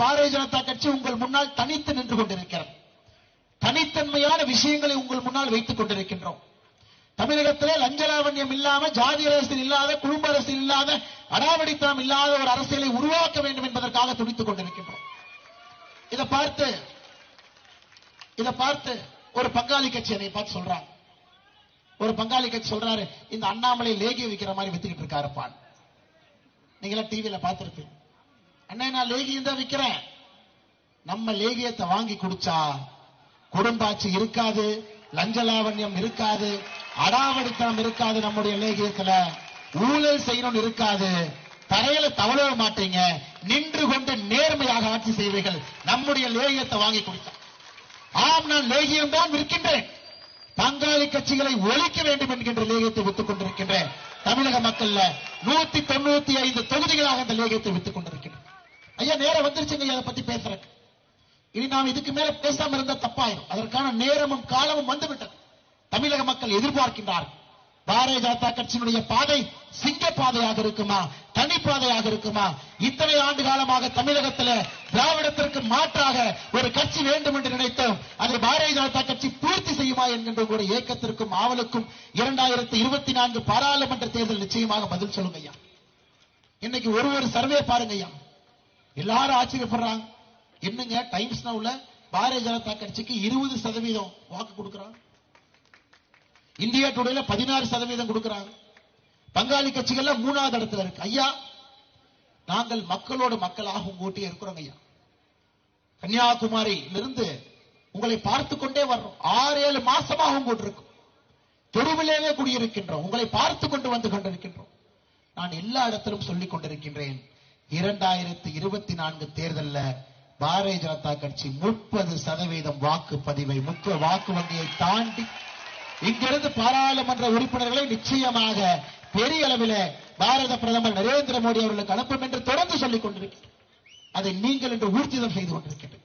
பாரதிய ஜனதா கட்சி உங்கள் முன்னால் தனித்து நின்று கொண்டிருக்கிறது. தனித்தன்மையான விஷயங்களை உங்கள் முன்னால் வைத்துக் கொண்டிருக்கின்றோம். தமிழகத்திலே லஞ்சலாவண்யம் இல்லாம, ஜாதி அரசியல் இல்லாத, குடும்ப அரசியல் இல்லாத, அடாவடித்தனம் இல்லாத ஒரு அரசியலை உருவாக்க வேண்டும் என்பதற்காக துடித்துக் கொண்டிருக்கின்றோம். இதை பார்த்து ஒரு பங்காளி கட்சி என்னை பார்த்து சொல்றாங்க. ஒரு பங்காளி கட்சி சொல்றாரு, இந்த அண்ணாமலை லேகிய விக்கிற மாதிரி வித்துக்கிட்டு இருக்காருப்பான். நீங்களா டிவியில பார்த்திருப்பீங்க. அண்ணே, நான் லேகியம் தான் விக்கிறேன். நம்ம லேகியத்தை வாங்கி குடிச்சா குடும்பாட்சி இருக்காது, லஞ்சலாவண்யம் இருக்காது, அடாவடித்தனம் இருக்காது, நம்முடைய லேகியத்துல ஊழல் செய்யணும் இருக்காது, தரையில தவழ மாட்டீங்க, நின்று கொண்டு நேர்மையாக ஆட்சி செய்வீர்கள் நம்முடைய லேகியத்தை வாங்கி குடிச்சா. ஆம், நான் லேகியம் தான் விற்கின்றேன். பங்காளி கட்சிகளை ஒழிக்க வேண்டும் என்கின்ற லேகியத்தை வித்துக் கொண்டிருக்கின்றேன். தமிழக மக்கள்ல 195 தொகுதிகளாக அந்த லேகியத்தை வித்துக் கொண்டிருக்கின்றேன். ஐயா, நேரம் வந்துருச்சுங்க அதை பத்தி பேசுறேன். இனி நாம் இதுக்கு மேல பேசாம இருந்தா தப்பாயிரும். அதற்கான நேரமும் காலமும் வந்துவிட்டது. தமிழக மக்கள் எதிர்பார்க்கின்றார்கள். பாரதிய ஜனதா கட்சியினுடைய பாதை சிங்க பாதையாக இருக்குமா, தனி பாதையாக இருக்குமா? இத்தனை ஆண்டு காலமாக தமிழகத்தில் திராவிடத்திற்கு மாற்றாக ஒரு கட்சி வேண்டும் என்று நினைத்தோம். அதை பாரதிய ஜனதா கட்சி பூர்த்தி செய்யுமா என்கின்ற ஒரு ஏக்கத்திற்கும் ஆவலுக்கும் 2024 பாராளுமன்ற தேர்தல் நிச்சயமாக பதில் சொல்லுங்க ஐயா. இன்னைக்கு ஒரு சர்வே பாருங்க ஐயா, எல்லாரும் ஆச்சரியப்படுறாங்க. என்னங்க, டைம்ஸ் நவுல பாரதிய ஜனதா கட்சிக்கு 20% வாக்கு கொடுக்கிறாங்க, இந்தியா டுடேல 16% கொடுக்கிறாங்க, பங்காளி கட்சிகள் 3வது இடத்துல இருக்கு. ஐயா, நாங்கள் மக்களோடு மக்களாக உங்கூட்டியே இருக்கிறோம் ஐயா. கன்னியாகுமரியிலிருந்து உங்களை பார்த்து கொண்டே வர்றோம். 6-7 மாசமாக உங்கூட்டு இருக்கும். தெருவிலேயே குடியிருக்கின்றோம். உங்களை பார்த்து கொண்டு வந்து கொண்டிருக்கின்றோம். நான் எல்லா இடத்திலும் சொல்லிக் கொண்டிருக்கின்றேன், 2024 தேர்தலில் பாரதிய ஜனதா கட்சி 30% வாக்குப்பதிவை, வாக்கு வங்கியை தாண்டி இங்கிருந்து பாராளுமன்ற உறுப்பினர்களை நிச்சயமாக பெரிய அளவில் பாரத பிரதமர் நரேந்திர மோடி அவர்களுக்கு அனுப்பும் என்று தொடர்ந்து சொல்லிக் கொண்டிருக்கிறேன். அதை நீங்கள் இன்று ஊர்ஜிதம் செய்து கொண்டிருக்கின்றனர்.